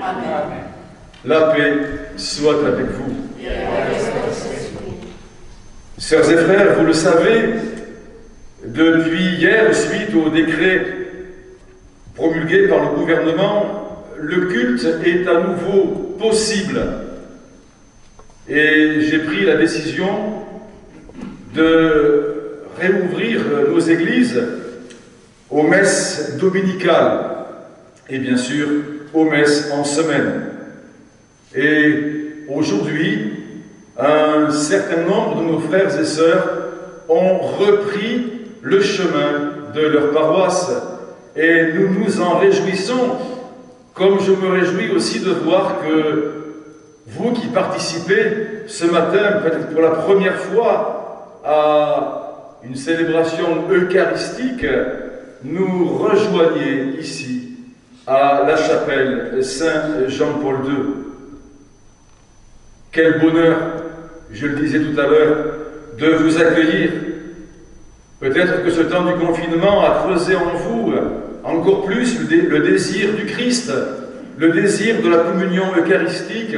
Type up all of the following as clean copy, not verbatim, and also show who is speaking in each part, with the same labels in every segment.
Speaker 1: Amen.
Speaker 2: La paix soit avec vous. Sœurs et frères, vous le savez, depuis hier, suite au décret promulgué par le gouvernement, le culte est à nouveau possible. Et j'ai pris la décision de réouvrir nos églises aux messes dominicales et bien sûr aux messes en semaine. Et aujourd'hui, un certain nombre de nos frères et sœurs ont repris le chemin de leur paroisse et nous nous en réjouissons, comme je me réjouis aussi de voir que vous qui participez ce matin, peut-être pour la première fois, à une célébration eucharistique, nous rejoignez ici à la chapelle Saint-Jean-Paul II. Quel bonheur, je le disais tout à l'heure, de vous accueillir. Peut-être que ce temps du confinement a creusé en vous encore plus le désir du Christ, le désir de la communion eucharistique,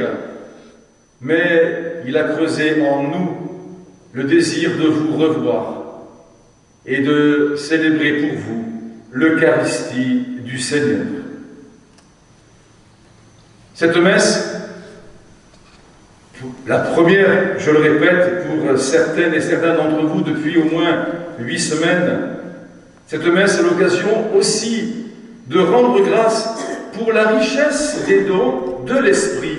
Speaker 2: mais il a creusé en nous le désir de vous revoir et de célébrer pour vous l'Eucharistie du Seigneur. Cette messe, la première, je le répète, pour certaines et certains d'entre vous depuis au moins 8 semaines, cette messe est l'occasion aussi de rendre grâce pour la richesse des dons de l'Esprit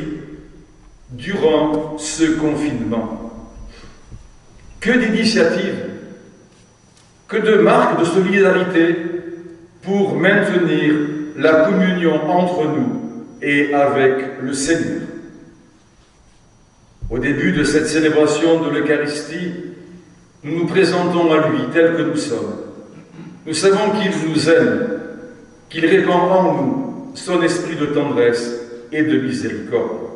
Speaker 2: durant ce confinement. Que d'initiatives, que de marques de solidarité pour maintenir la communion entre nous et avec le Seigneur. Au début de cette célébration de l'Eucharistie, nous nous présentons à lui tel que nous sommes. Nous savons qu'il nous aime, qu'il répand en nous son esprit de tendresse et de miséricorde.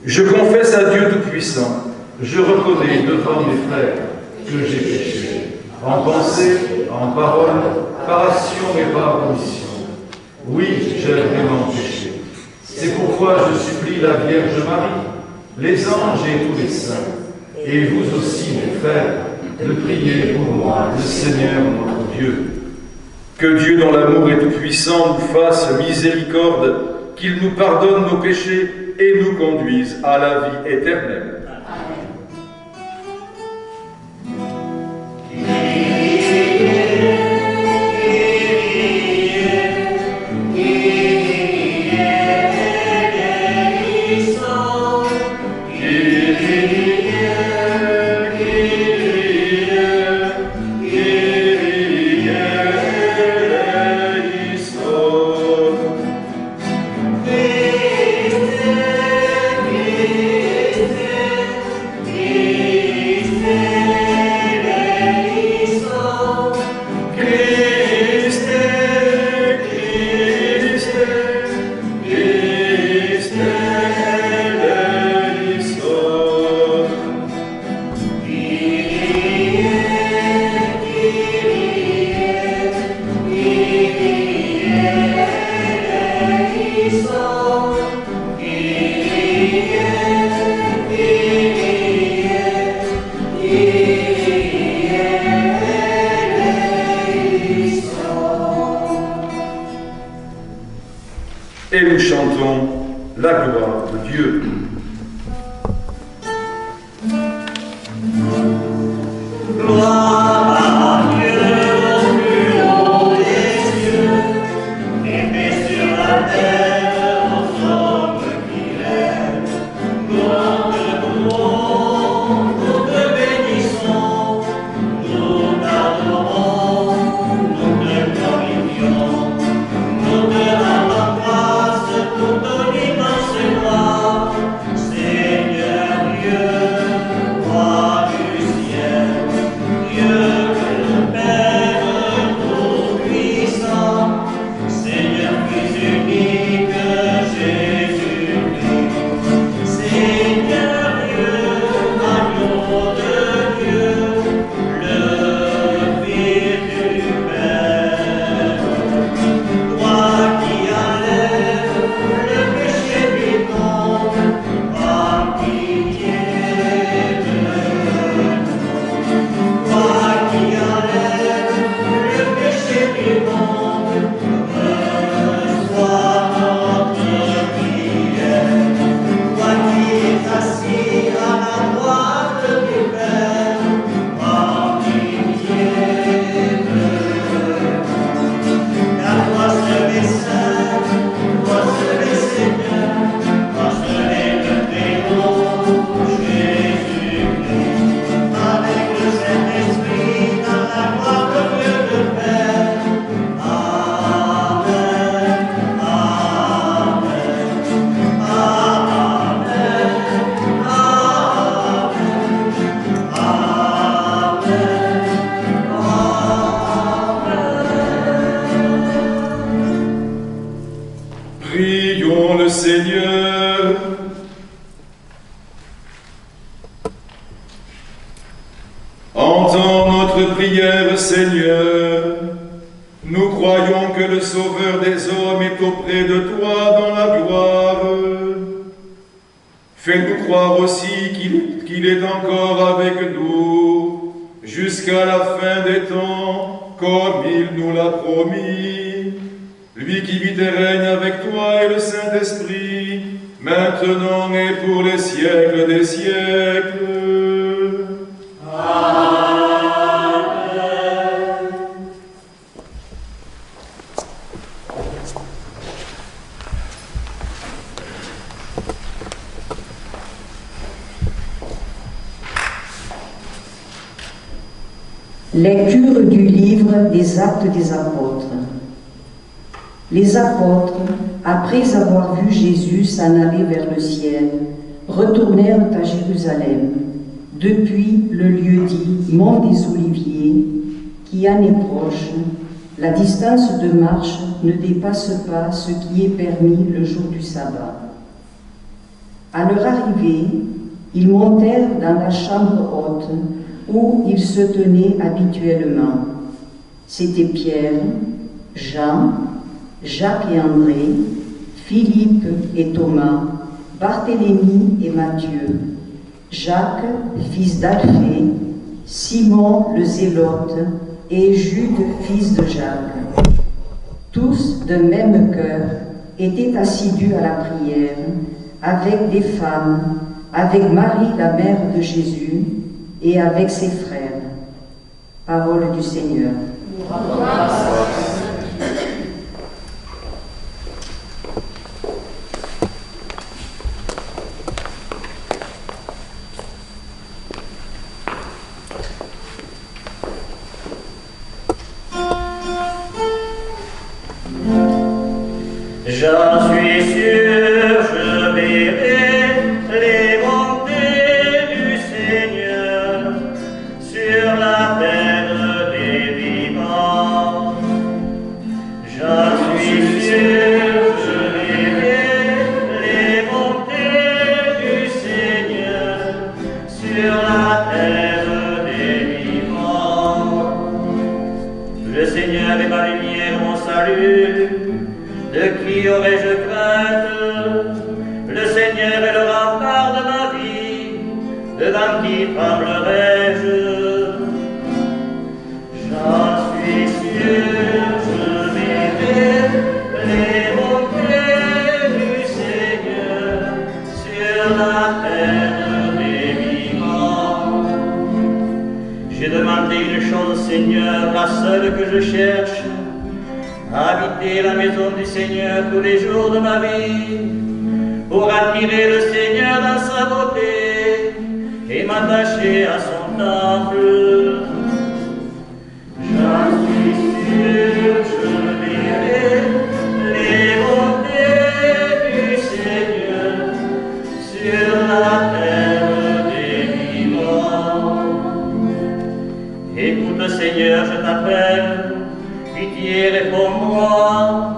Speaker 2: Je confesse à Dieu Tout-Puissant, je reconnais devant mes frères que j'ai péché, en pensée, en parole, par action et par omission. Oui, j'ai vraiment péché. C'est pourquoi je supplie la Vierge Marie, les anges et tous les saints, et vous aussi, mes frères, de prier pour moi, le Seigneur notre Dieu. Que Dieu, dont l'amour est tout-puissant, nous fasse miséricorde, qu'il nous pardonne nos péchés et nous conduise à la vie éternelle. Et nous chantons la gloire de Dieu.
Speaker 3: Gloire à Dieu au plus haut des cieux, et paix sur la terre aux hommes qu'il aime. Nous te louons, nous te bénissons, nous t'adorons, nous te glorifions, nous te rendons grâce pour ton immense gloire.
Speaker 2: Prions le Seigneur. Entends notre prière, Seigneur. Nous croyons que le Sauveur des hommes est auprès de toi dans la gloire. Fais-nous croire aussi qu'il est encore avec nous jusqu'à la fin des temps, comme il nous l'a promis. Lui qui vit et règne avec toi et le Saint-Esprit, maintenant et pour les siècles des siècles.
Speaker 1: Lecture du livre des Actes des Apôtres. Les apôtres, après avoir vu Jésus s'en aller vers le ciel, retournèrent à Jérusalem, depuis le lieu dit Mont des Oliviers, qui en est proche. La distance de marche ne dépasse pas ce qui est permis le jour du sabbat. À leur arrivée, ils montèrent dans la chambre haute où ils se tenaient habituellement. C'étaient Pierre, Jean, Jacques et André, Philippe et Thomas, Barthélemy et Matthieu, Jacques, fils d'Alphée, Simon le Zélote et Jude, fils de Jacques. Tous d'un même cœur étaient assidus à la prière, avec des femmes, avec Marie la mère de Jésus et avec ses frères. Parole du Seigneur.
Speaker 3: J'en suis sûr, je verrai les bontés du Seigneur sur la terre des vivants. J'en suis sûr, je verrai les bontés du Seigneur sur la terre des vivants. Le Seigneur est ma lumière, mon salut. De qui aurais-je crainte? Le Seigneur est le rempart de ma vie, devant qui tremblerais-je? J'en suis sûr, je verrai les bontés du Seigneur sur la terre des vivants. J'ai demandé une chose, Seigneur, la seule que je cherche, habiter la maison du Seigneur tous les jours de ma vie, pour admirer le Seigneur dans sa beauté et m'attacher à son temple. J'en suis sûr, je verrai les bontés du Seigneur sur la terre des vivants. Écoute, Seigneur, je t'appelle. Pitié, réponds-moi,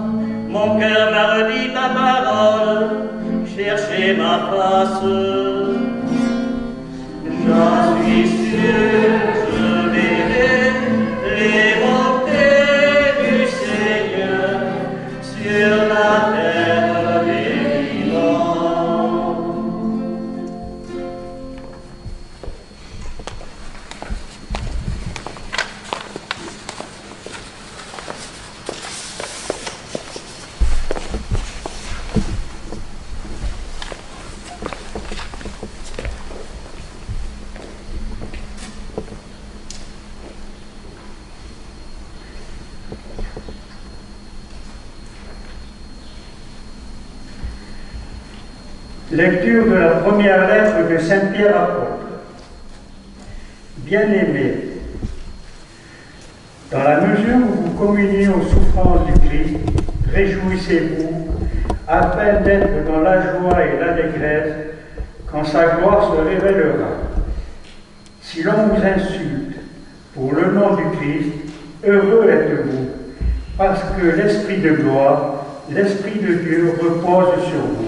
Speaker 3: mon cœur m'a redit ta parole, cherchez ma face. J'en suis sûr, je verrai les bontés du Seigneur sur la terre des vivants.
Speaker 4: Lecture de la première lettre de Saint Pierre apôtre. Bien-aimés, dans la mesure où vous communiez aux souffrances du Christ, réjouissez-vous, afin d'être dans la joie et l'allégresse quand sa gloire se révélera. Si l'on vous insulte pour le nom du Christ, heureux êtes-vous, parce que l'Esprit de gloire l'Esprit de Dieu repose sur vous.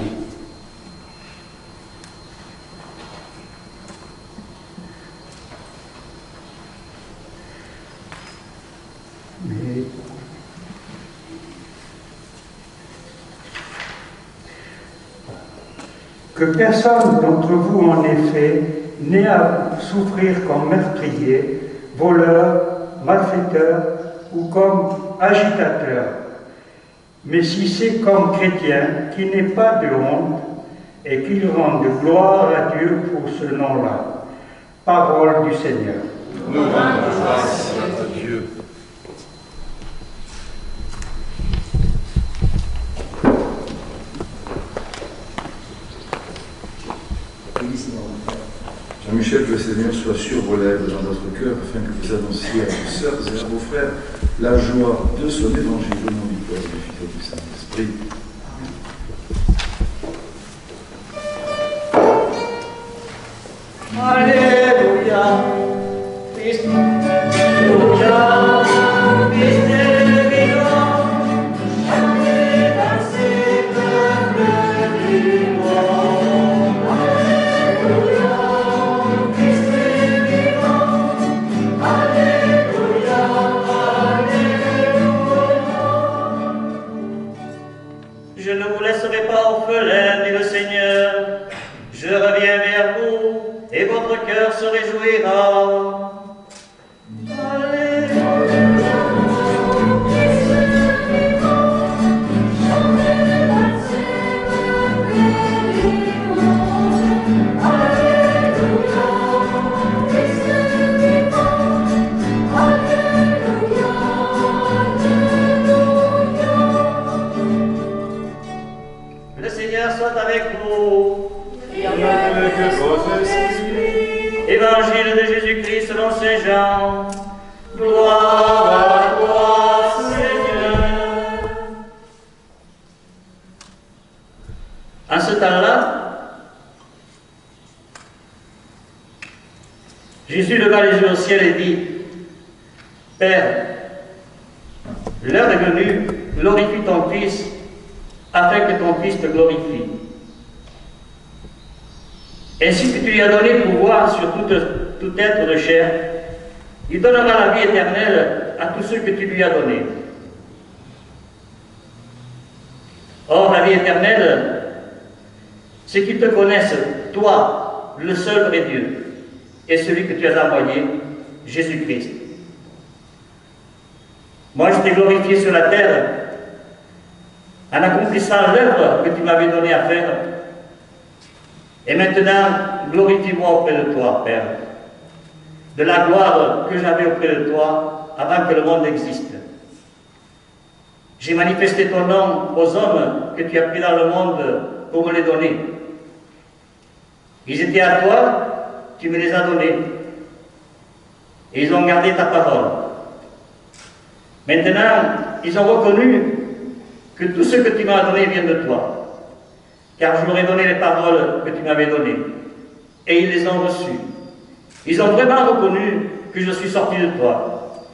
Speaker 4: Mais que personne d'entre vous, en effet, n'ait à souffrir comme meurtrier, voleur, malfaiteur ou comme agitateur. Mais si c'est comme chrétien, qui n'ait pas de honte et qu'il rende gloire à Dieu pour ce nom-là. Parole du Seigneur.
Speaker 2: Nous rendons grâce à Dieu. Jean-Michel, que le Seigneur soit sur vos lèvres dans votre cœur, afin que vous annonciez à vos sœurs et à vos frères la joie de son évangile au nom du Père, du Fils et du Saint-Esprit.
Speaker 3: Alléluia, Christ, Alléluia, Christ est vivant, chantez dans ces peuples du monde. Alléluia, Christ est vivant, Alléluia, Alléluia. Je ne vous laisserai pas orphelins, dit le Seigneur, je reviens vers vous. Et votre cœur se réjouira. Alléluia. Le Seigneur soit avec vous. Évangile de Jésus-Christ selon Saint Jean. Gloire à toi, Seigneur. En ce temps-là, Jésus leva les yeux au ciel et dit, Père, l'heure est venue, glorifie ton Fils, afin que ton Fils te glorifie. Ainsi que tu lui as donné pouvoir sur tout être de chair, il donnera la vie éternelle à tous ceux que tu lui as donnés. Or, la vie éternelle, c'est qu'ils te connaissent, toi, le seul vrai Dieu, et celui que tu as envoyé, Jésus-Christ. Moi, je t'ai glorifié sur la terre en accomplissant l'œuvre que tu m'avais donnée à faire. Et maintenant, glorifie-moi auprès de toi, Père, de la gloire que j'avais auprès de toi avant que le monde existe. J'ai manifesté ton nom aux hommes que tu as pris dans le monde pour me les donner. Ils étaient à toi, tu me les as donnés. Et ils ont gardé ta parole. Maintenant, ils ont reconnu que tout ce que tu m'as donné vient de toi. Car je leur ai donné les paroles que tu m'avais données. Et ils les ont reçues. Ils ont vraiment reconnu que je suis sorti de toi.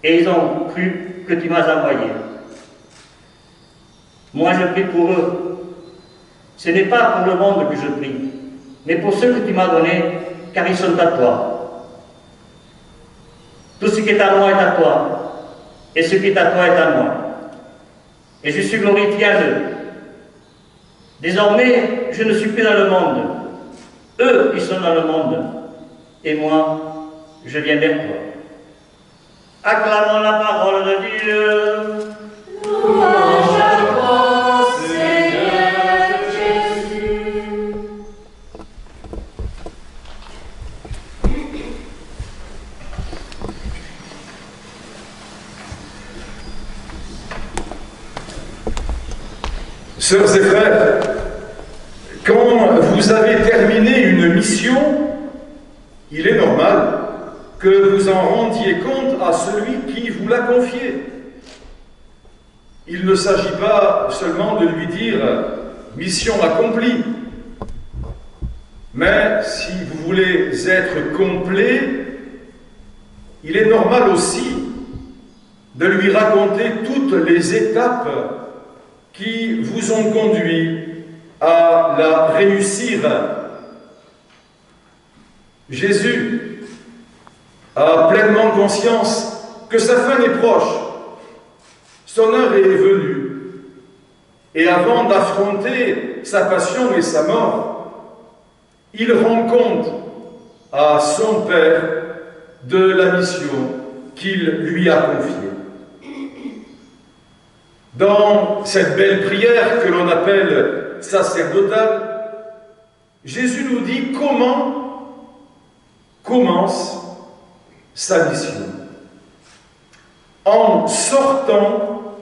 Speaker 3: Et ils ont cru que tu m'as envoyé. Moi, je prie pour eux. Ce n'est pas pour le monde que je prie, mais pour ceux que tu m'as donnés, car ils sont à toi. Tout ce qui est à moi est à toi, et ce qui est à toi est à moi. Et je suis glorifié à eux. Désormais, je ne suis plus dans le monde. Eux, ils sont dans le monde. Et moi, je viens vers toi. Acclamons la parole de Dieu. Louange à toi, Seigneur Jésus.
Speaker 2: Sœurs et frères, quand vous avez terminé une mission, il est normal que vous en rendiez compte à celui qui vous l'a confié. Il ne s'agit pas seulement de lui dire « mission accomplie », mais si vous voulez être complet, il est normal aussi de lui raconter toutes les étapes qui vous ont conduit à la réussir. Jésus a pleinement conscience que sa fin est proche, son heure est venue, et avant d'affronter sa passion et sa mort, il rend compte à son Père de la mission qu'il lui a confiée. Dans cette belle prière que l'on appelle sacerdotale, Jésus nous dit comment commence sa mission. En sortant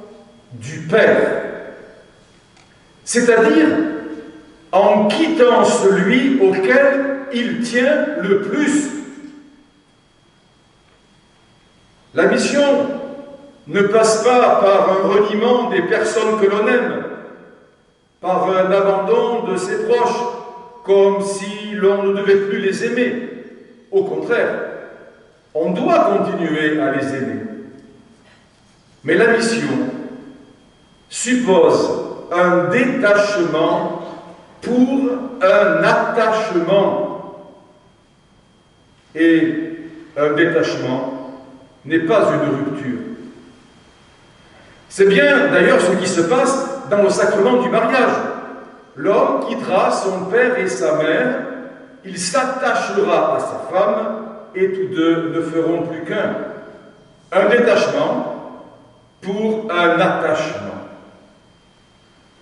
Speaker 2: du Père, c'est-à-dire en quittant celui auquel il tient le plus. La mission ne passe pas par un reniement des personnes que l'on aime, par un abandon de ses proches, comme si l'on ne devait plus les aimer. Au contraire, on doit continuer à les aimer. Mais la mission suppose un détachement pour un attachement. Et un détachement n'est pas une rupture. C'est bien d'ailleurs ce qui se passe dans le sacrement du mariage. L'homme quittera son père et sa mère, il s'attachera à sa femme et tous deux ne feront plus qu'un. Un détachement pour un attachement.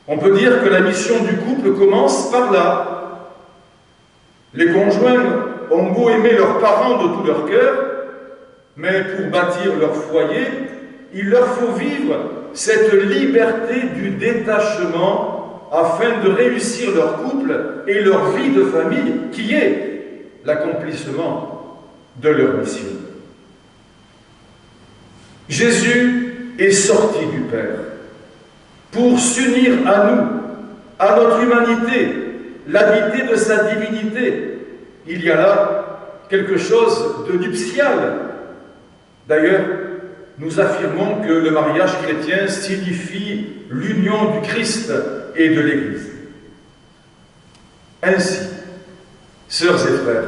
Speaker 2: On peut dire que la mission du couple commence par là. Les conjoints ont beau aimer leurs parents de tout leur cœur, mais pour bâtir leur foyer, il leur faut vivre cette liberté du détachement afin de réussir leur couple et leur vie de famille, qui est l'accomplissement de leur mission. Jésus est sorti du Père pour s'unir à nous, à notre humanité, l'habiter de sa divinité. Il y a là quelque chose de nuptial. D'ailleurs, nous affirmons que le mariage chrétien signifie l'union du Christ et de l'Église. Ainsi, sœurs et frères,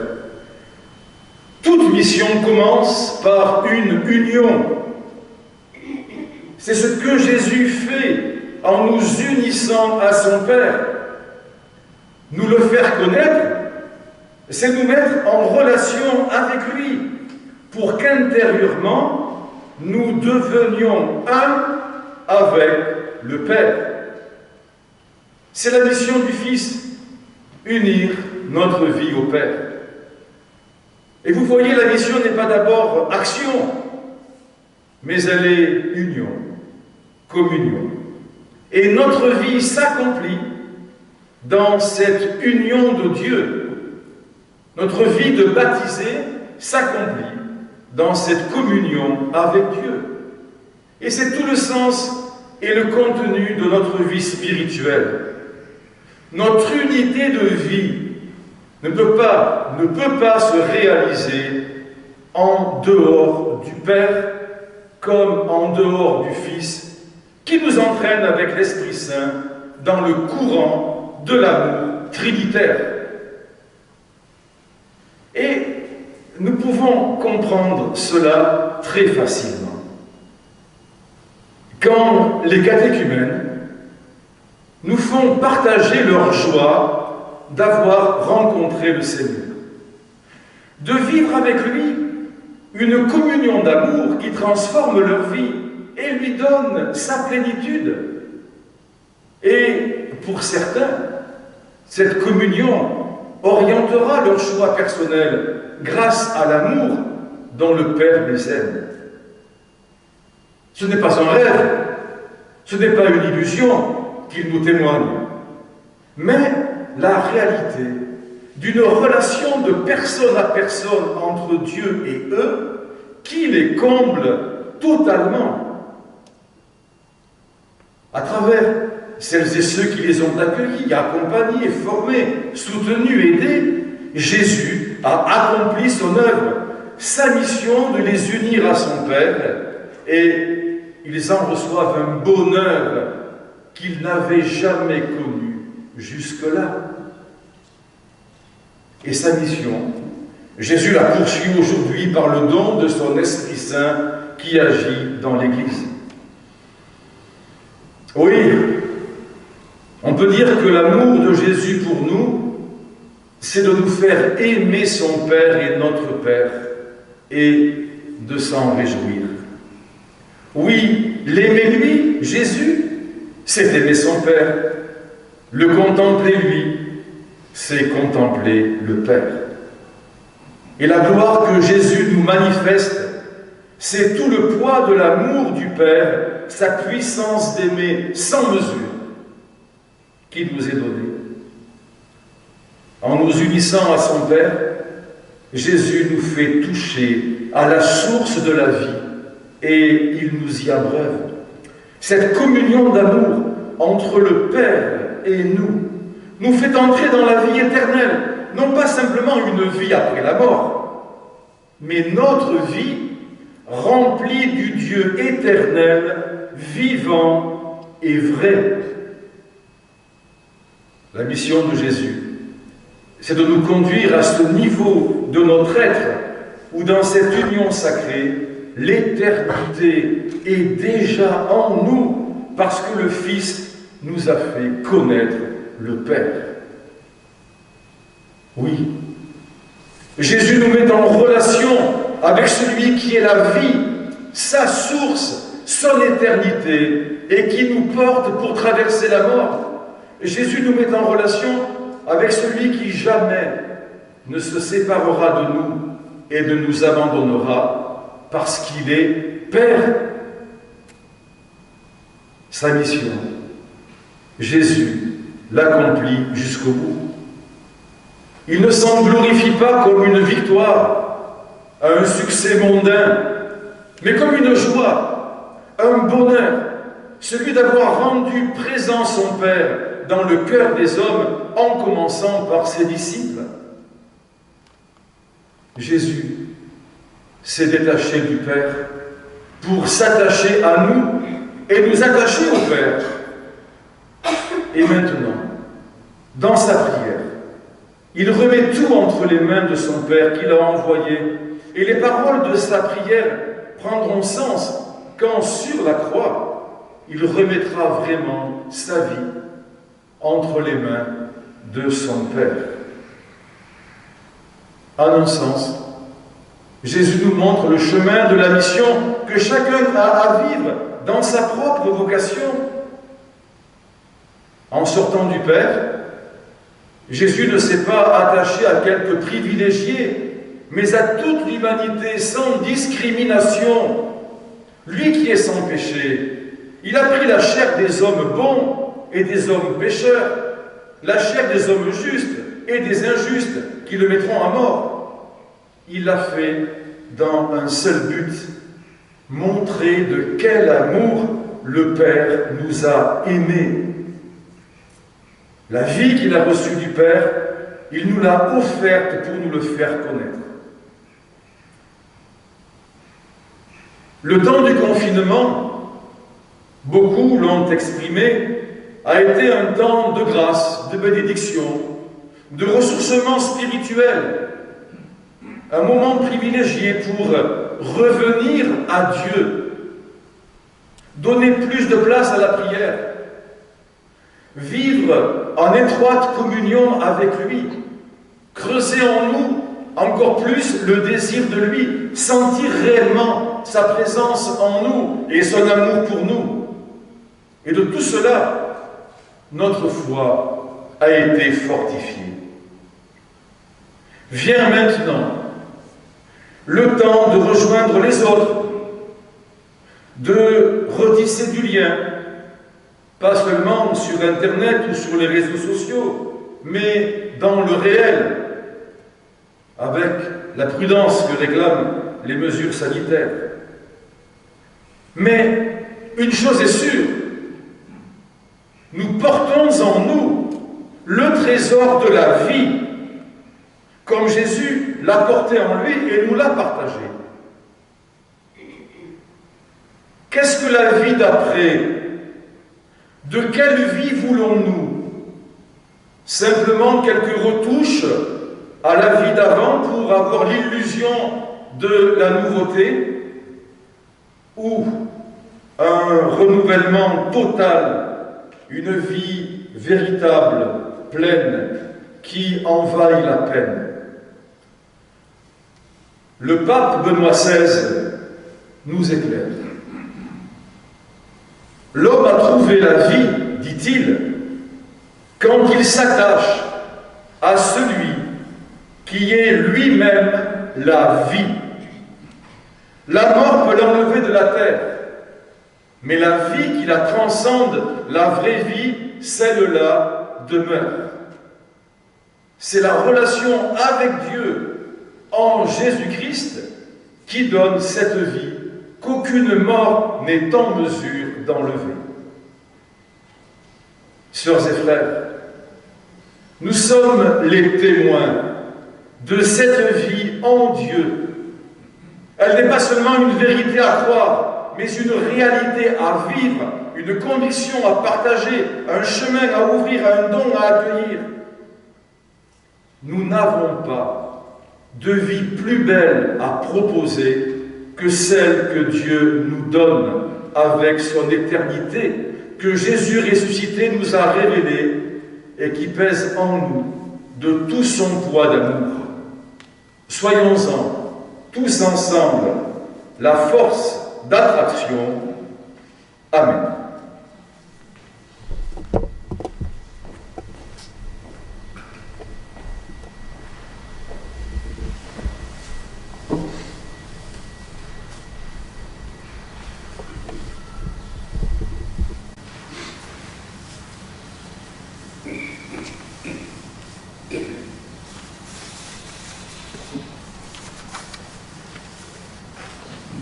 Speaker 2: toute mission commence par une union. C'est ce que Jésus fait en nous unissant à son Père. Nous le faire connaître, c'est nous mettre en relation avec lui, pour qu'intérieurement, nous devenions un avec le Père. C'est la mission du Fils, unir notre vie au Père. Et vous voyez, la mission n'est pas d'abord action, mais elle est union, communion. Et notre vie s'accomplit dans cette union de Dieu. Notre vie de baptisé s'accomplit dans cette communion avec Dieu. Et c'est tout le sens et le contenu de notre vie spirituelle. Notre unité de vie ne peut pas se réaliser en dehors du Père comme en dehors du Fils, qui nous entraîne avec l'Esprit Saint dans le courant de l'amour trinitaire. Et nous pouvons comprendre cela très facilement. Quand les catéchumènes nous font partager leur joie d'avoir rencontré le Seigneur, de vivre avec lui une communion d'amour qui transforme leur vie et lui donne sa plénitude. Et pour certains, cette communion orientera leur choix personnel grâce à l'amour dont le Père les aime. Ce n'est pas un rêve, ce n'est pas une illusion qu'il nous témoigne, mais la réalité d'une relation de personne à personne entre Dieu et eux qui les comble totalement. À travers celles et ceux qui les ont accueillis, accompagnés, formés, soutenus, aidés, Jésus a accompli son œuvre, sa mission de les unir à son Père, et ils en reçoivent un bonheur qu'il n'avait jamais connue jusque-là. Et sa mission, Jésus la poursuit aujourd'hui par le don de son Esprit Saint qui agit dans l'Église. Oui, on peut dire que l'amour de Jésus pour nous, c'est de nous faire aimer son Père et notre Père et de s'en réjouir. Oui, l'aimer lui, Jésus, c'est aimer son Père. Le contempler lui, c'est contempler le Père. Et la gloire que Jésus nous manifeste, c'est tout le poids de l'amour du Père, sa puissance d'aimer sans mesure qui nous est donnée. En nous unissant à son Père, Jésus nous fait toucher à la source de la vie et il nous y abreuve. Cette communion d'amour entre le Père et nous fait entrer dans la vie éternelle, non pas simplement une vie après la mort, mais notre vie remplie du Dieu éternel, vivant et vrai. La mission de Jésus, c'est de nous conduire à ce niveau de notre être où dans cette union sacrée, l'éternité est déjà en nous parce que le Fils nous a fait connaître le Père. Oui, Jésus nous met en relation avec celui qui est la vie, sa source, son éternité et qui nous porte pour traverser la mort. Jésus nous met en relation avec celui qui jamais ne se séparera de nous et ne nous abandonnera parce qu'il est Père. Sa mission, Jésus l'accomplit jusqu'au bout. Il ne s'en glorifie pas comme une victoire, un succès mondain, mais comme une joie, un bonheur, celui d'avoir rendu présent son Père dans le cœur des hommes, en commençant par ses disciples. Jésus s'est détaché du Père pour s'attacher à nous et nous attacher au Père. Et maintenant, dans sa prière, il remet tout entre les mains de son Père qui l'a envoyé. Et les paroles de sa prière prendront sens quand, sur la croix, il remettra vraiment sa vie entre les mains de son Père. En un sens, Jésus nous montre le chemin de la mission que chacun a à vivre dans sa propre vocation. En sortant du Père, Jésus ne s'est pas attaché à quelques privilégiés, mais à toute l'humanité sans discrimination. Lui qui est sans péché, il a pris la chair des hommes bons et des hommes pécheurs, la chair des hommes justes et des injustes qui le mettront à mort. Il l'a fait dans un seul but, montrer de quel amour le Père nous a aimés. La vie qu'il a reçue du Père, il nous l'a offerte pour nous le faire connaître. Le temps du confinement, beaucoup l'ont exprimé, a été un temps de grâce, de bénédiction, de ressourcement spirituel, un moment privilégié pour revenir à Dieu, donner plus de place à la prière, vivre en étroite communion avec lui, creuser en nous encore plus le désir de lui, sentir réellement sa présence en nous et son amour pour nous. Et de tout cela, notre foi a été fortifiée. Vient maintenant le temps de rejoindre les autres, de retisser du lien, pas seulement sur Internet ou sur les réseaux sociaux, mais dans le réel, avec la prudence que réclament les mesures sanitaires. Mais une chose est sûre, nous portons en nous le trésor de la vie, comme Jésus l'a porté en lui et nous l'a partagé. Qu'est-ce que la vie d'après? De quelle vie voulons-nous? Simplement quelques retouches à la vie d'avant pour avoir l'illusion de la nouveauté, ou un renouvellement total, une vie véritable, pleine, qui en vaille la peine? Le pape Benoît XVI nous éclaire. L'homme a trouvé la vie, dit-il, quand il s'attache à celui qui est lui-même la vie. La mort peut l'enlever de la terre, mais la vie qui la transcende, la vraie vie, celle-là demeure. C'est la relation avec Dieu en Jésus-Christ qui donne cette vie qu'aucune mort n'est en mesure d'enlever. Sœurs et frères, nous sommes les témoins de cette vie en Dieu. Elle n'est pas seulement une vérité à croire, mais une réalité à vivre, une conviction à partager, un chemin à ouvrir, un don à accueillir. Nous n'avons pas de vie plus belle à proposer que celle que Dieu nous donne avec son éternité, que Jésus ressuscité nous a révélée et qui pèse en nous de tout son poids d'amour. Soyons-en tous ensemble la force d'attraction. Amen.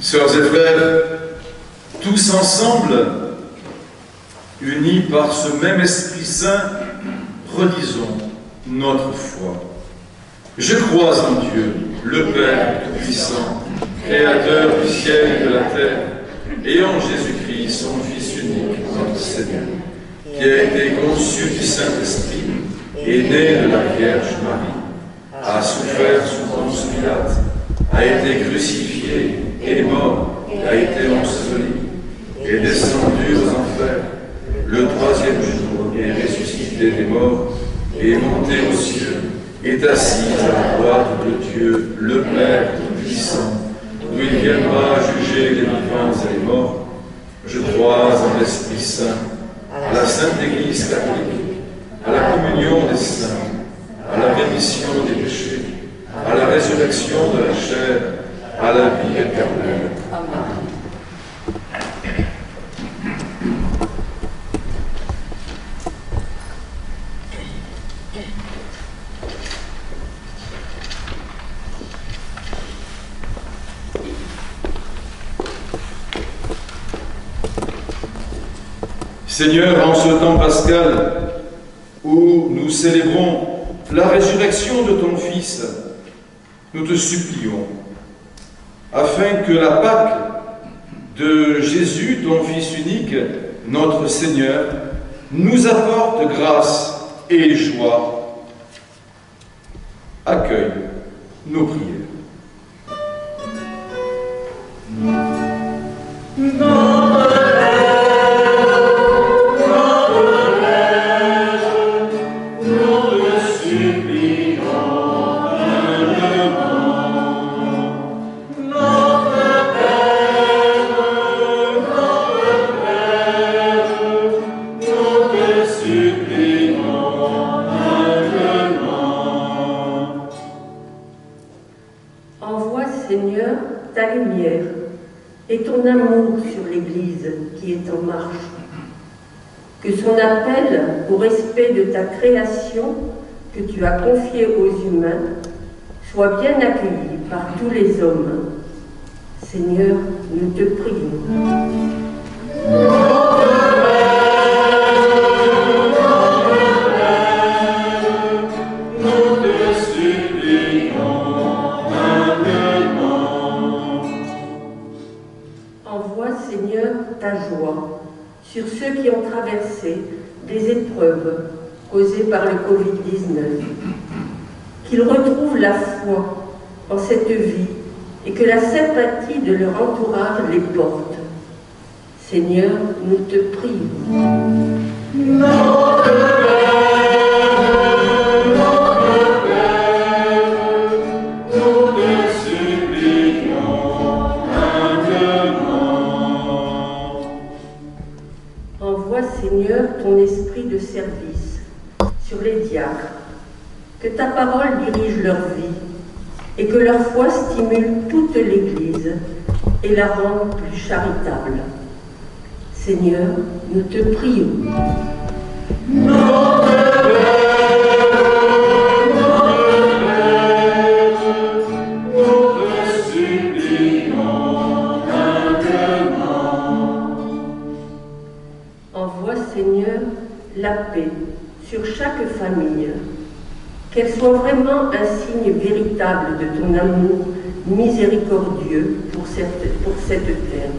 Speaker 2: Sœurs et frères, tous ensemble, unis par ce même Esprit Saint, redisons notre foi. Je crois en Dieu, le Père Tout-Puissant, Créateur du ciel et de la terre, et en Jésus-Christ, son Fils unique, notre Seigneur, qui a été conçu du Saint-Esprit, est né de la Vierge Marie, a souffert sous Ponce Pilate, a été crucifié, est mort, a été enseveli, est descendu aux enfers, le troisième jour est ressuscité des morts, est monté aux cieux, est assis à la droite de Dieu, le Père Tout-Puissant, d'où il viendra juger les vivants et les morts. Je crois en l'Esprit Saint, à la Sainte Église catholique, à la communion des saints, à la rémission des péchés, à la résurrection de la chair, à la vie éternelle. Amen. Seigneur, en ce temps pascal où nous célébrons la résurrection de ton Fils, nous te supplions, afin que la Pâque de Jésus, ton Fils unique, notre Seigneur, nous apporte grâce et joie. Accueille nos prières.
Speaker 5: Seigneur, ta lumière et ton amour sur l'Église qui est en marche. Que son appel au respect de ta création que tu as confiée aux humains soit bien accueilli par tous les hommes. Seigneur, nous te prions. Envoie, Seigneur, ta joie sur ceux qui qui ont traversé des épreuves causées par le Covid-19. Qu'ils retrouvent la foi en cette vie et que la sympathie de leur entourage les porte. Seigneur, nous te prions.
Speaker 3: Notre Père, nous te supplions maintenant.
Speaker 5: Envoie, Seigneur, ton esprit de service sur les diacres, que ta parole dirige leur vie et que leur foi stimule toute l'Église et la rende plus charitable. Seigneur, nous te prions.
Speaker 3: Notre Père, nous te supplions maintenant.
Speaker 5: Envoie, Seigneur, la paix sur chaque famille, qu'elle soit vraiment un signe véritable de ton amour miséricordieux pour cette terre.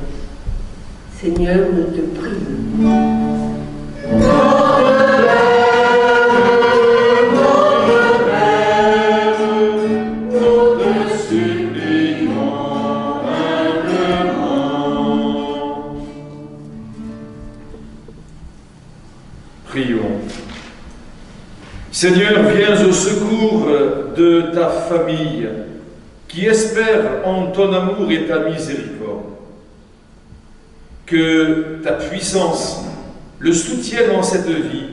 Speaker 5: Seigneur, nous te prions.
Speaker 3: Notre Père, nous te supplions humblement.
Speaker 2: Prions. Seigneur, viens au secours de ta famille qui espère en ton amour et ta miséricorde. Que ta puissance le soutienne en cette vie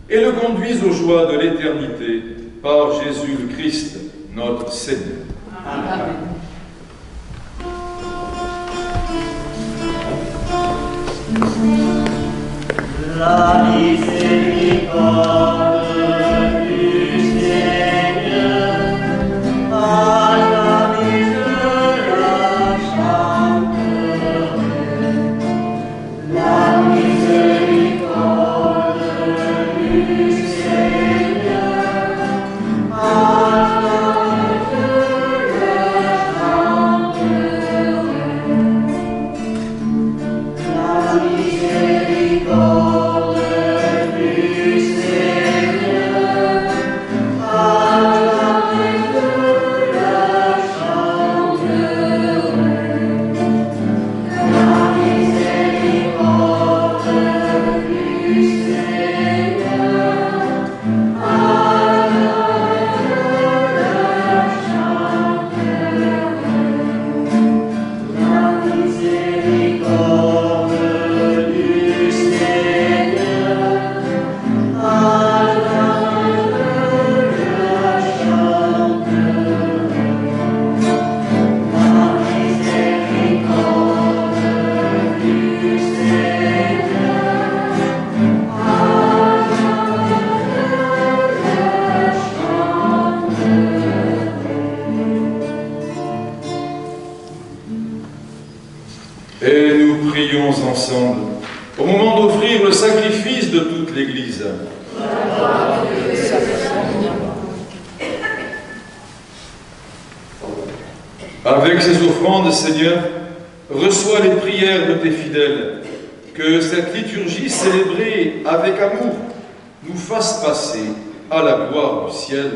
Speaker 2: et le conduise aux joies de l'éternité par Jésus le Christ, notre Seigneur.
Speaker 6: Amen.
Speaker 3: La miséricorde du Seigneur à la mise de la chanterai. La miséricorde du Seigneur à la mise de la chanterai. La miséricorde du Seigneur à la mise de la chanterai. La miséricorde du Seigneur à la mise de la chanterai. La miséricorde du Seigneur à la mise de la chanterai. La miséricorde du Seigneur à
Speaker 2: Et nous prions ensemble au moment d'offrir le sacrifice de toute l'Église. Avec ces offrandes, Seigneur, reçois les prières de tes fidèles, que cette liturgie célébrée avec amour nous fasse passer à la gloire du ciel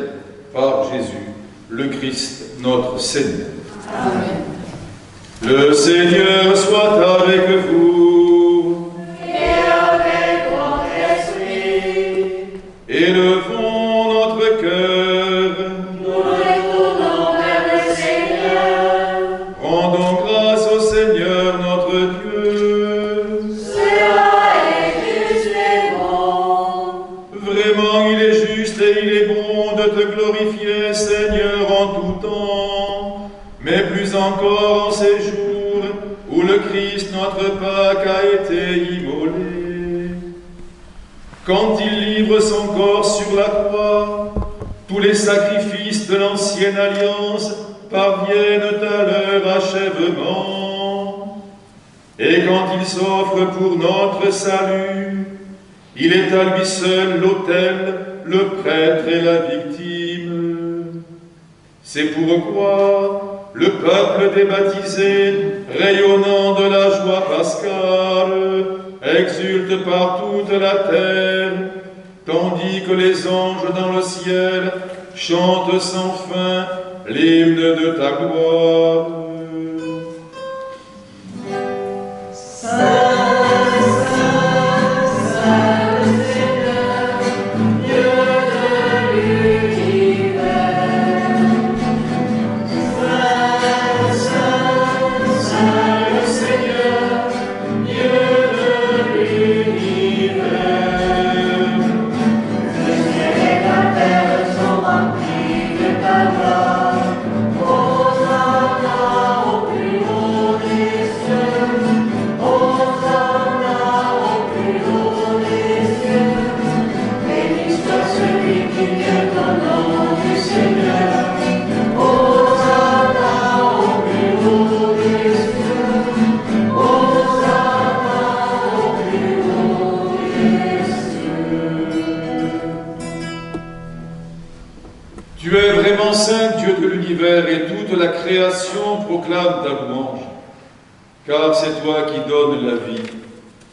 Speaker 2: par Jésus, le Christ, notre Seigneur.
Speaker 6: Amen.
Speaker 2: Le Seigneur soit avec vous.
Speaker 3: et avec ton esprit.
Speaker 2: Élevons notre cœur.
Speaker 3: Nous retournons vers le Seigneur.
Speaker 2: Rendons grâce au Seigneur notre Dieu.
Speaker 3: Cela est juste et bon.
Speaker 2: Vraiment, il est juste et il est bon de te glorifier, Seigneur, en tout temps, mais plus encore en ces jours où le Christ, notre Pâque, a été immolé. Quand il livre son corps sur la croix, tous les sacrifices de l'ancienne alliance parviennent à leur achèvement. Et quand il s'offre pour notre salut, il est à lui seul l'autel, le prêtre et la victime. C'est pourquoi le peuple des baptisés, rayonnant de la joie pascale, exulte par toute la terre, tandis que les anges dans le ciel chantent sans fin l'hymne de ta gloire.
Speaker 7: Tu es vraiment saint, Dieu de l'univers, et toute la création proclame ta louange. Car c'est toi qui donnes la vie.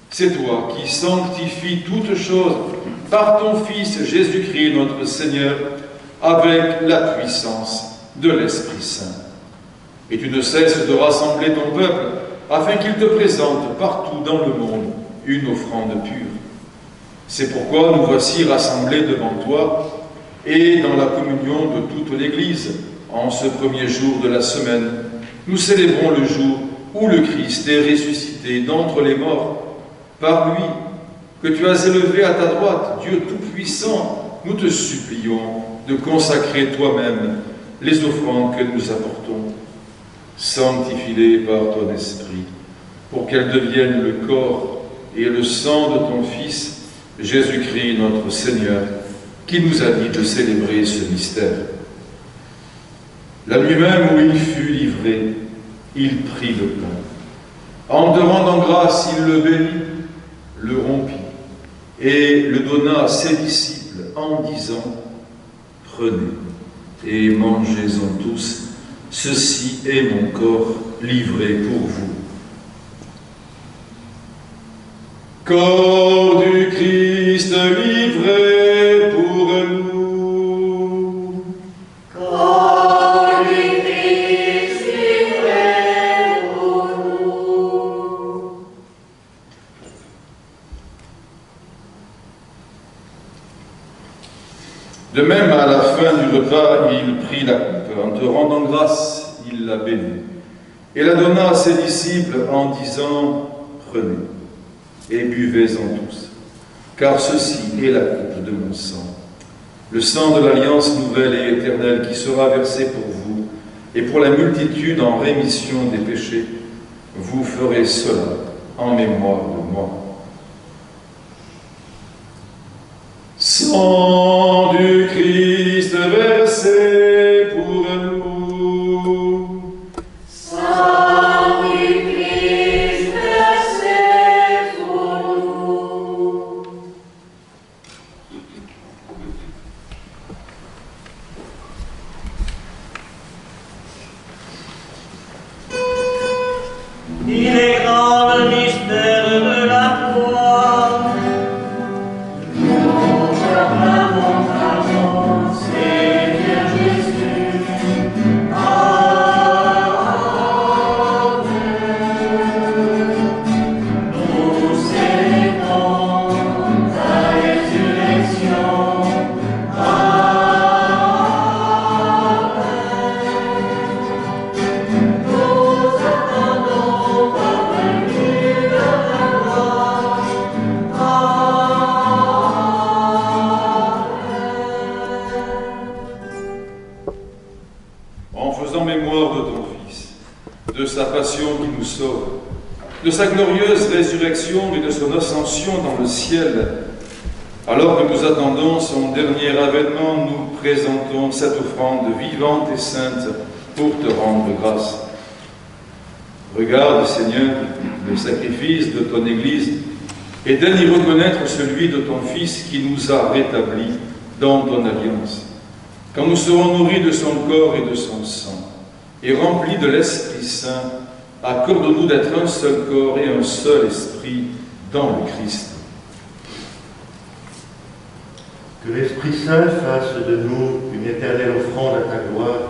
Speaker 7: C'est toi qui sanctifies toutes choses par ton Fils Jésus-Christ, notre Seigneur, avec la puissance de l'Esprit Saint. Et tu ne cesses de rassembler ton peuple afin qu'il te présente partout dans le monde une offrande pure. C'est pourquoi nous voici rassemblés devant toi et dans la communion de toute l'Église, en ce premier jour de la semaine, nous célébrons le jour où le Christ est ressuscité d'entre les morts. Par lui, que tu as élevé à ta droite, Dieu Tout-Puissant, nous te supplions de consacrer toi-même les offrandes que nous apportons. Sanctifie-les par ton Esprit, pour qu'elles deviennent le corps et le sang de ton Fils, Jésus-Christ notre Seigneur, qui nous a dit de célébrer ce mystère. La nuit même où il fut livré, il prit le pain. En te rendant grâce, il le bénit, le rompit et le donna à ses disciples en disant « Prenez et mangez-en tous, ceci est mon corps livré pour vous. » Corps du Christ livré pour nous.
Speaker 3: Corps du Christ livré pour nous.
Speaker 7: De même, à la fin du repas, il prit la coupe. En te rendant grâce, il la bénit et la donna à ses disciples en disant « Prenez et buvez-en tous, car ceci est la coupe de mon sang, le sang de l'alliance nouvelle et éternelle qui sera versé pour vous et pour la multitude en rémission des péchés. Vous ferez cela en mémoire de moi. » Sang du Christ versé pour nous.
Speaker 3: Sang du Christ versé pour nous. Il est grand le mystère de la foi. Nous proclamons ta mort, Seigneur Jésus. Nous célébrons ta résurrection. Nous attendons ta venue de ta gloire.
Speaker 7: En faisant mémoire de ton Fils, de sa passion qui nous sauve, de sa glorieuse résurrection et de son ascension dans le ciel, alors que nous attendons son dernier avènement, nous présentons cette offrande vivante et sainte pour te rendre grâce. Regarde, Seigneur, le sacrifice de ton Église et daignes y reconnaître celui de ton Fils qui nous a rétablis dans ton alliance. Quand nous serons nourris de son corps et de son sang, et remplis de l'Esprit Saint, accorde-nous d'être un seul corps et un seul esprit dans le Christ.
Speaker 8: Que l'Esprit Saint fasse de nous une éternelle offrande à ta gloire,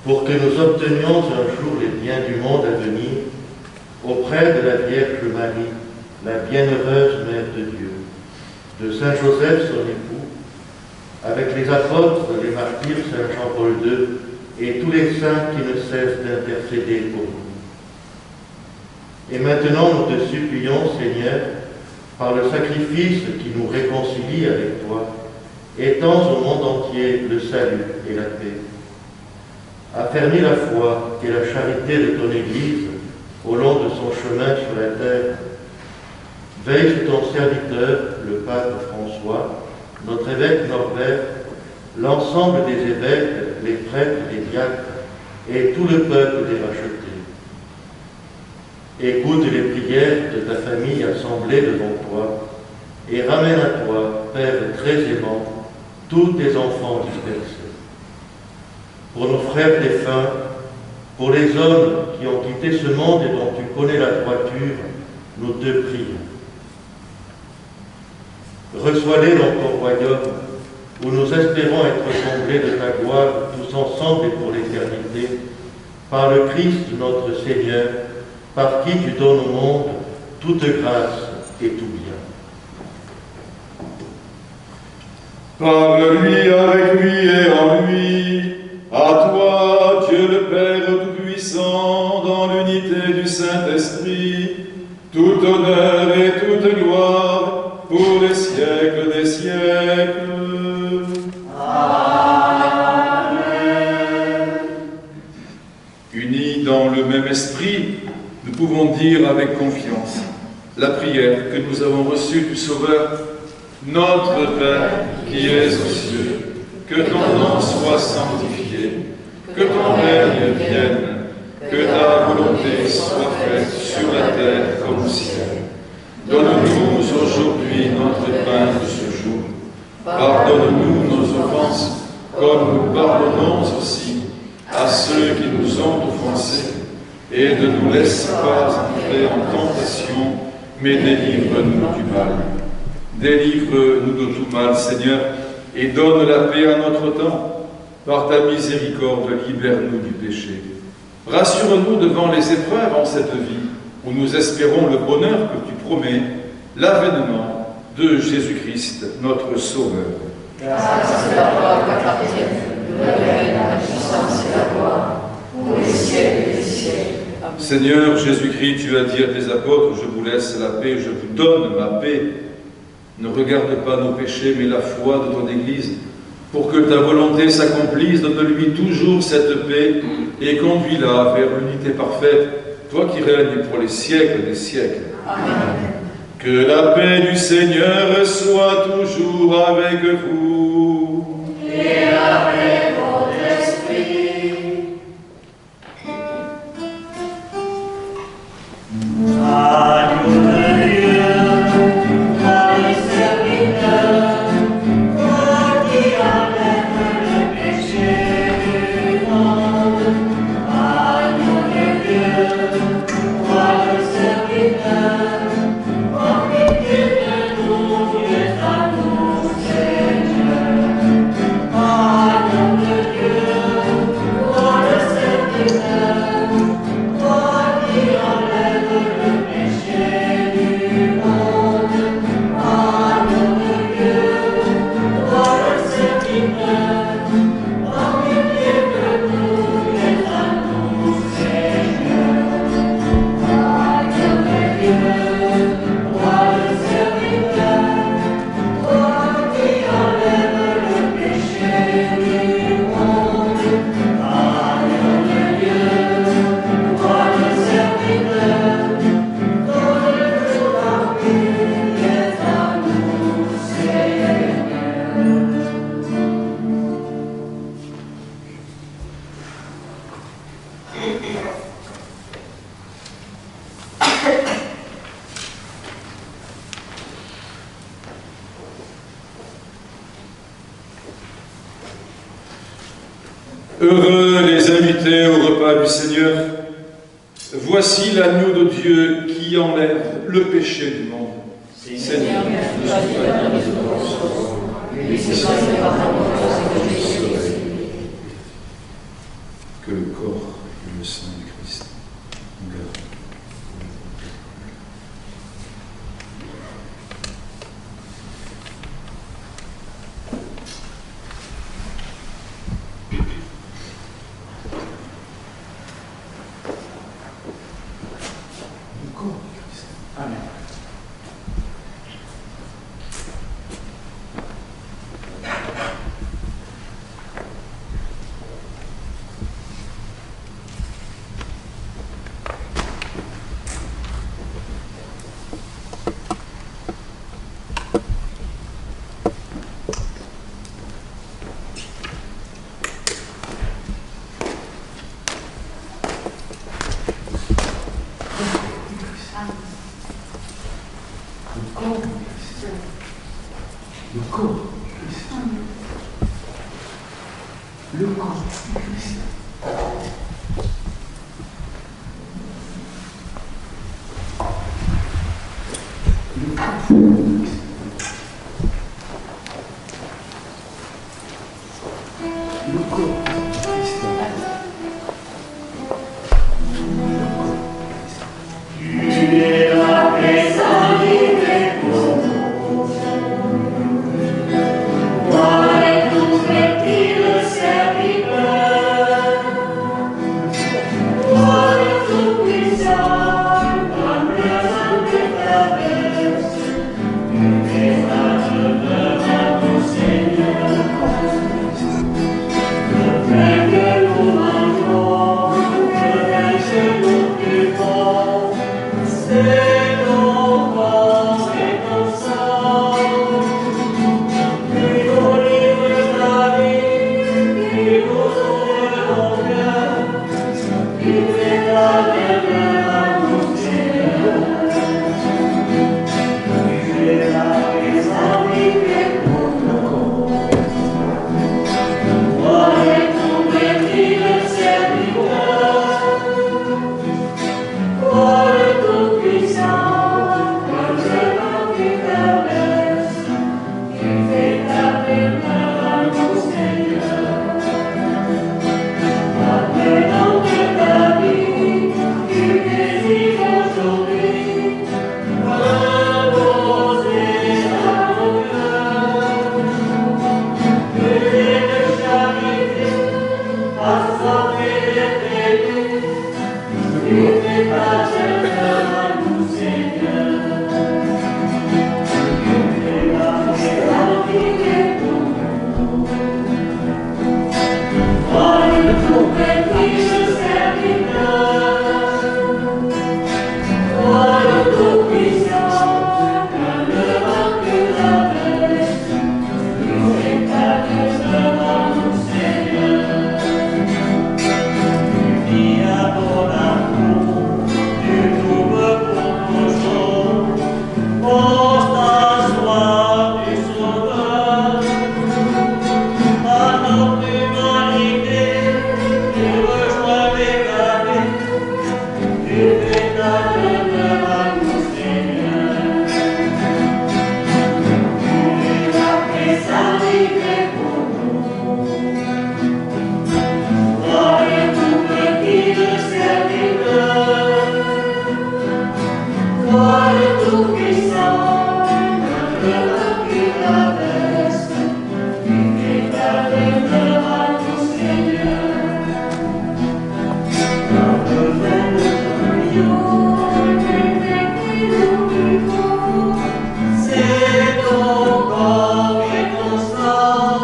Speaker 8: pour que nous obtenions un jour les biens du monde à venir, auprès de la Vierge Marie, la bienheureuse Mère de Dieu, de Saint Joseph, son époux, avec les apôtres, les martyrs, Saint Jean-Paul II, et tous les saints qui ne cessent d'intercéder pour nous. Et maintenant, nous te supplions, Seigneur, par le sacrifice qui nous réconcilie avec toi, étends au monde entier le salut et la paix. Affermis la foi et la charité de ton Église au long de son chemin sur la terre. Veille sur ton serviteur, le pape François, notre évêque Norbert, l'ensemble des évêques, les prêtres, les diacres et tout le peuple des rachetés. Écoute les prières de ta famille assemblée devant toi et ramène à toi, Père très aimant, tous tes enfants dispersés. Pour nos frères défunts, pour les hommes qui ont quitté ce monde et dont tu connais la droiture, nous te prions. Reçois-les dans ton royaume, où nous espérons être comblés de ta gloire tous ensemble et pour l'éternité, par le Christ notre Seigneur, par qui tu donnes au monde toute grâce et tout bien.
Speaker 7: Par lui, avec lui et en lui, à toi, Dieu le Père Tout-Puissant, dans l'unité du Saint-Esprit, tout honneur et toute gloire pour les siècles des siècles.
Speaker 3: Amen.
Speaker 7: Unis dans le même esprit, nous pouvons dire avec confiance la prière que nous avons reçue du Sauveur. Notre Père qui es aux cieux, que ton nom soit sanctifié, que ton règne vienne, que ta volonté soit faite sur la terre comme au ciel. Donne-nous aujourd'hui notre pain de ce jour. Pardonne-nous nos offenses, comme nous pardonnons aussi à ceux qui nous ont offensés. Et ne nous laisse pas entrer en tentation, mais délivre-nous du mal. Délivre-nous de tout mal, Seigneur, et donne la paix à notre temps. Par ta miséricorde, libère-nous du péché. Rassure-nous devant les épreuves en cette vie, où nous espérons le bonheur que tu promets, l'avènement de Jésus-Christ, notre Sauveur.
Speaker 6: Grâce à la gloire t'appartienne, le règne, la puissance et la gloire, pour les siècles des siècles. Amen.
Speaker 7: Seigneur Jésus-Christ, tu as dit à tes apôtres, je vous laisse la paix, je vous donne ma paix. Ne regarde pas nos péchés, mais la foi de ton Église. Pour que ta volonté s'accomplisse, donne-lui toujours cette paix et conduis-la vers l'unité parfaite, toi qui règnes pour les siècles des siècles.
Speaker 6: Amen.
Speaker 7: Que la paix du Seigneur soit toujours avec vous.
Speaker 3: Et avec votre esprit. Agneau de Dieu, toi le serviteur, toi qui enlèves le péché du monde. Agneau de Dieu, toi le serviteur, en pitié de nous, viens à nous, Seigneur. Agneau de Dieu, toi le serviteur, toi qui enlèves le péché du monde. Agneau de Dieu, toi le serviteur, en pitié de nous, viens à nous, Seigneur. Agneau de Dieu, toi le serviteur, toi qui enlèves le péché du monde. Agneau de Dieu, toi le serviteur, donne la vie, viens à nous, Seigneur.
Speaker 7: Heureux les invités au repas du Seigneur. Voici l'agneau de Dieu qui qui enlève le péché du monde. Seigneur, ne sois pas dans les offenses, mais laissez passer par ta grâce et que je sois. Que le corps et le sang du Christ nous gardent.
Speaker 2: Amen.
Speaker 3: C'est ton corps et ton sang.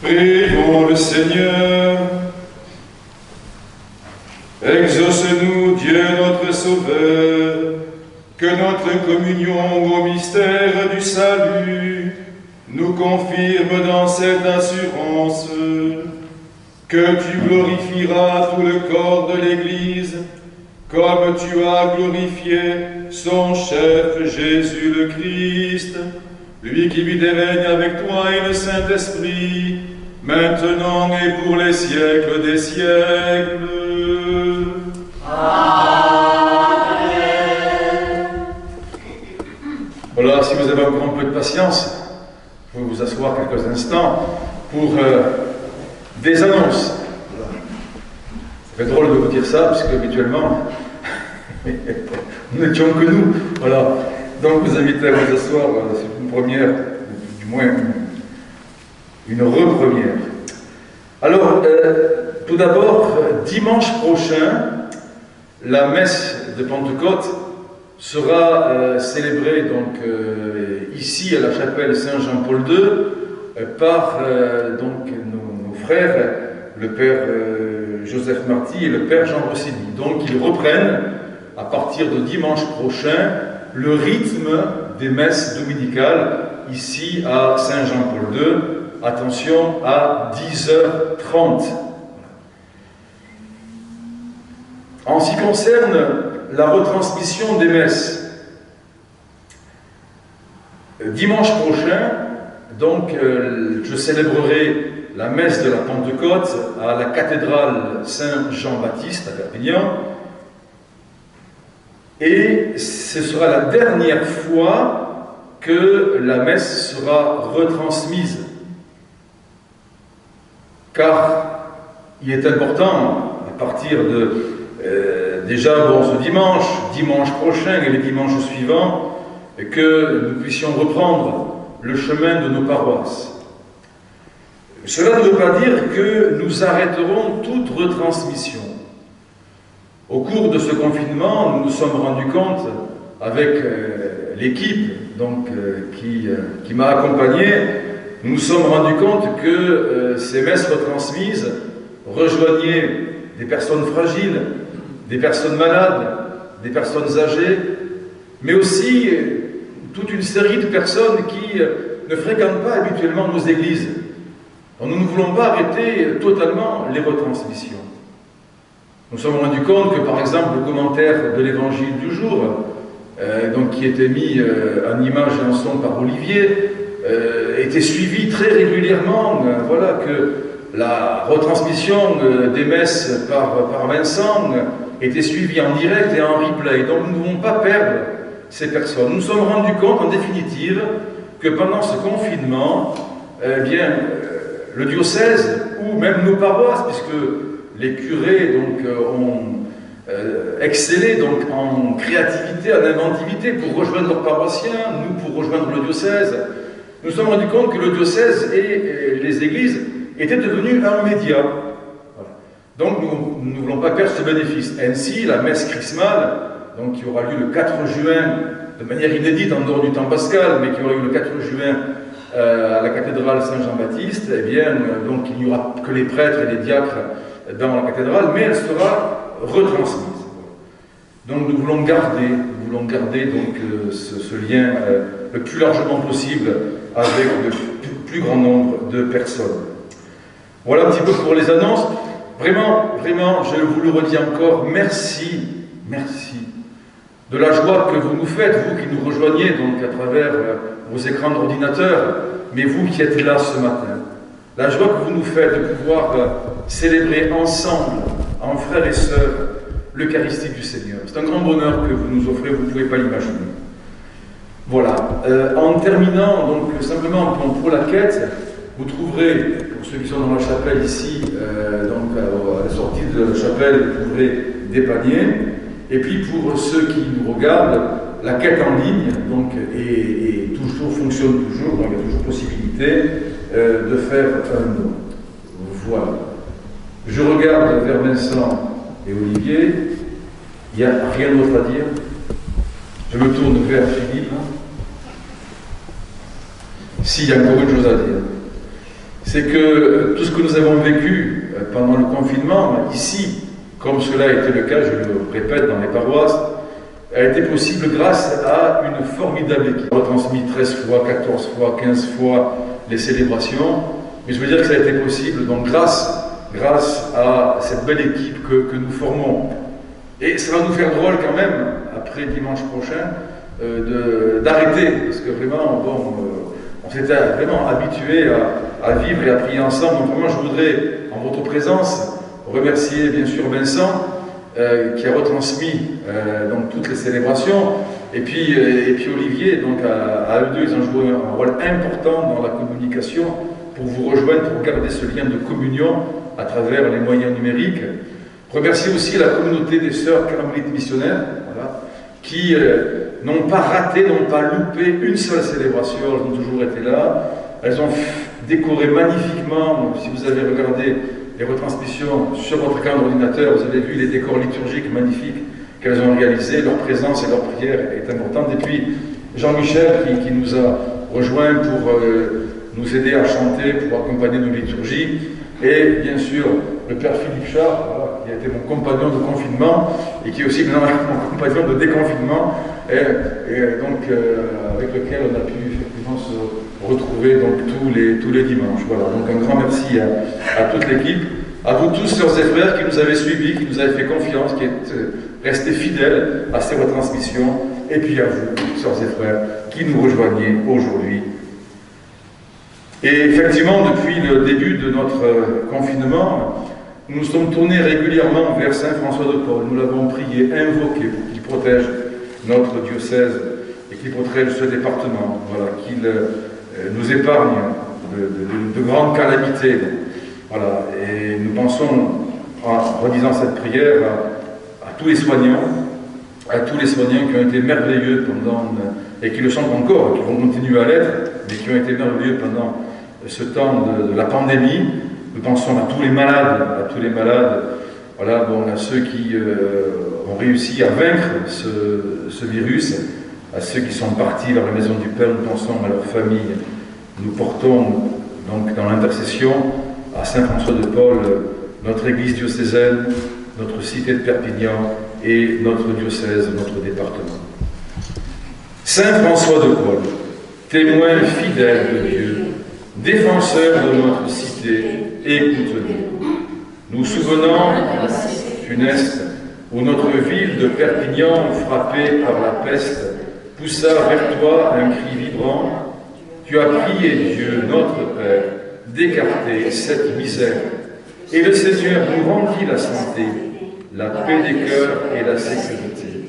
Speaker 7: Prions le Seigneur. Exauce-nous, Dieu notre Sauveur, que notre communion au mystère du salut nous confirme dans cette assurance que tu glorifieras tout le corps de l'Église, comme tu as glorifié son chef Jésus le Christ, lui qui vit et règne avec toi et le Saint-Esprit, maintenant et pour les siècles des siècles.
Speaker 6: Amen.
Speaker 2: Voilà, si vous avez encore un peu de patience, vous pouvez vous asseoir quelques instants pour des annonces. Ça fait drôle de vous dire ça, puisque habituellement, nous n'étions que nous. Voilà. Donc vous invitez à vous asseoir, c'est une première, du moins une re-première. Alors, tout d'abord, dimanche prochain, la messe de Pentecôte sera célébrée donc, ici à la chapelle Saint-Jean-Paul II par donc, nos frères, le père Joseph Marty et le père Jean Rossini. Donc ils reprennent à partir de dimanche prochain le rythme des messes dominicales ici à Saint-Jean-Paul II. Attention, à 10h30. En ce qui concerne la retransmission des messes, dimanche prochain, donc, je célébrerai la messe de la Pentecôte à la cathédrale Saint-Jean-Baptiste à Perpignan. Et ce sera la dernière fois que la messe sera retransmise. Car il est important, à partir de déjà ce dimanche prochain et les dimanches suivants, que nous puissions reprendre le chemin de nos paroisses. Cela ne veut pas dire que nous arrêterons toute retransmission. Au cours de ce confinement, nous nous sommes rendus compte, avec l'équipe qui m'a accompagné, nous nous sommes rendus compte que ces messes retransmises rejoignaient des personnes fragiles, des personnes malades, des personnes âgées, mais aussi toute une série de personnes qui ne fréquentent pas habituellement nos églises. Donc nous ne voulons pas arrêter totalement les retransmissions. Nous nous sommes rendus compte que, par exemple, le commentaire de l'évangile du jour, qui était mis en image et en son par Olivier, était suivi très régulièrement. Voilà, que la retransmission des messes par Vincent était suivie en direct et en replay. Donc nous ne devons pas perdre ces personnes. Nous nous sommes rendus compte, en définitive, que pendant ce confinement, le diocèse, ou même nos paroisses, puisque les curés ont excellé en créativité, en inventivité pour rejoindre leurs paroissiens, nous pour rejoindre le diocèse. Nous nous sommes rendus compte que le diocèse et les églises étaient devenus un média. Voilà. Donc nous ne voulons pas perdre ce bénéfice. Ainsi, la messe chrismale donc qui aura lieu le 4 juin, de manière inédite en dehors du temps pascal, mais qui aura lieu le 4 juin à la cathédrale Saint-Jean-Baptiste, eh bien, donc il n'y aura que les prêtres et les diacres dans la cathédrale, mais elle sera retransmise. Donc nous voulons garder donc ce lien le plus largement possible avec le plus grand nombre de personnes. Voilà un petit peu pour les annonces. Vraiment, je vous le redis encore, merci de la joie que vous nous faites, vous qui nous rejoignez donc à travers vos écrans d'ordinateur, mais vous qui êtes là ce matin. La joie que vous nous faites de pouvoir célébrer ensemble, en frères et sœurs, l'Eucharistie du Seigneur. C'est un grand bonheur que vous nous offrez, vous ne pouvez pas l'imaginer. Voilà. En terminant, donc simplement pour la quête, vous trouverez, pour ceux qui sont dans la chapelle ici, donc à la sortie de la chapelle, vous trouverez des paniers. Et puis pour ceux qui nous regardent, la quête en ligne donc, fonctionne toujours, donc il y a toujours possibilité de faire un don. Voilà. Je regarde vers Vincent et Olivier, il n'y a rien d'autre à dire. Je me tourne vers Philippe. S'il y a encore une chose à dire, c'est que tout ce que nous avons vécu pendant le confinement, ici, comme cela a été le cas, je le répète, dans les paroisses, a été possible grâce à une formidable équipe. On a retransmis 13 fois, 14 fois, 15 fois les célébrations, mais je veux dire que ça a été possible, donc grâce à cette belle équipe que nous formons. Et ça va nous faire drôle quand même, après dimanche prochain, d'arrêter, parce que vraiment, on s'était vraiment habitué à vivre et à prier ensemble. Donc vraiment, je voudrais, en votre présence, remercier bien sûr Vincent, qui a retransmis donc toutes les célébrations, et puis Olivier, donc à eux deux, ils ont joué un rôle important dans la communication pour vous rejoindre, pour garder ce lien de communion à travers les moyens numériques. Remercier aussi la communauté des sœurs carmélites missionnaires, voilà, qui n'ont pas raté, n'ont pas loupé une seule célébration, elles ont toujours été là. Elles ont décoré magnifiquement, si vous avez regardé les retransmissions sur votre écran d'ordinateur, vous avez vu les décors liturgiques magnifiques qu'elles ont réalisés, leur présence et leur prière est importante. Et puis Jean-Michel qui nous a rejoints pour nous aider à chanter, pour accompagner nos liturgies, et bien sûr le Père Philippe Char, voilà, qui a été mon compagnon de confinement et qui est aussi maintenant mon compagnon de déconfinement, et donc avec lequel on a pu effectivement se retrouver donc, tous les dimanches. Voilà, donc un grand merci à toute l'équipe, à vous tous, sœurs et frères, qui nous avez suivis, qui nous avez fait confiance, qui êtes restés fidèles à ces retransmissions, et puis à vous, sœurs et frères, qui nous rejoignez aujourd'hui. Et effectivement, depuis le début de notre confinement, nous nous sommes tournés régulièrement vers Saint François de Paul. Nous l'avons prié, invoqué pour qu'il protège notre diocèse et qu'il protège ce département, voilà, qu'il nous épargne de grandes calamités. Voilà. Et nous pensons, en redisant cette prière, à tous les soignants qui ont été merveilleux pendant, et qui le sont encore, qui vont continuer à l'être, mais qui ont été merveilleux pendant ce temps de la pandémie. Nous pensons à tous les malades, voilà, bon, à ceux qui ont réussi à vaincre ce virus, à ceux qui sont partis vers la maison du Père, nous pensons à leurs familles. Nous portons donc dans l'intercession à Saint François de Paul, notre église diocésaine, notre cité de Perpignan et notre diocèse, notre département. Saint François de Paul, témoin fidèle de Dieu, défenseur de notre cité, écoute-nous. Nous souvenons funeste où notre ville de Perpignan, frappée par la peste, poussa vers toi un cri vibrant. Tu as prié Dieu, notre Père, d'écarter cette misère. Et le Seigneur nous rendit la santé, la paix des cœurs et la sécurité.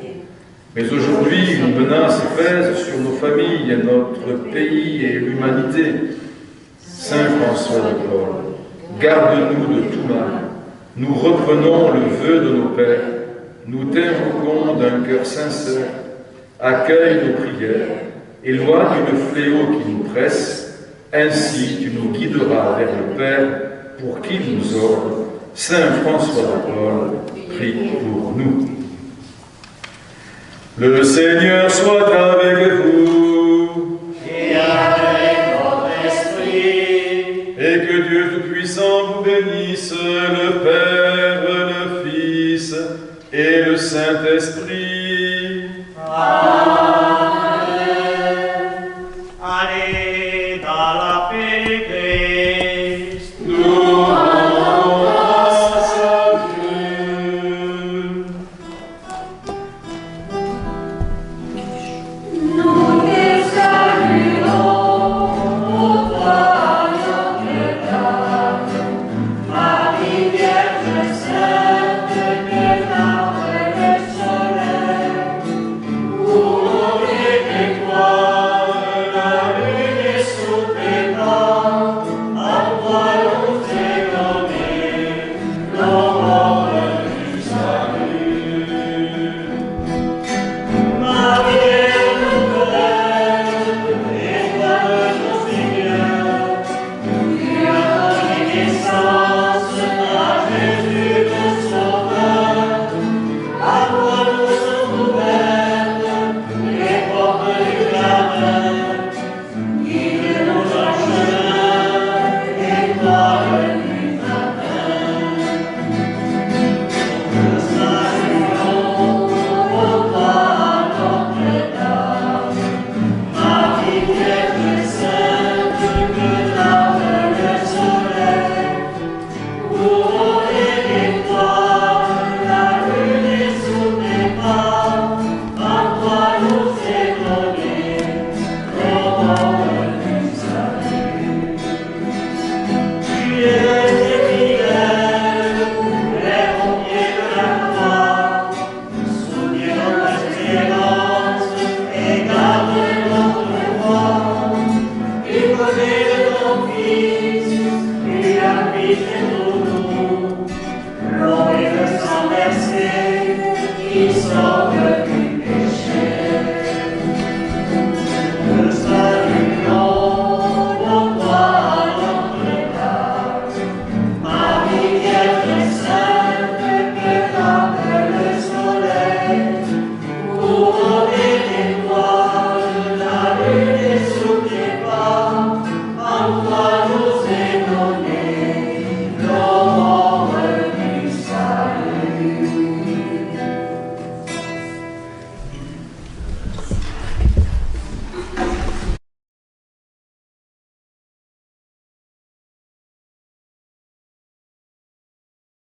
Speaker 2: Mais aujourd'hui, une menace pèse sur nos familles, notre pays et l'humanité. Saint François de Paul, garde-nous de tout mal. Nous reprenons le vœu de nos pères. Nous t'invoquons d'un cœur sincère. Accueille nos prières. Éloigne le fléau qui nous presse. Ainsi, tu nous guideras vers le Père pour qu'il nous offre. Saint François de Paul, prie pour nous. Le Seigneur soit avec vous.
Speaker 3: Et avec votre esprit.
Speaker 2: Et que Dieu Tout-Puissant vous bénisse, le Père, le Fils et le Saint-Esprit.
Speaker 3: Amen.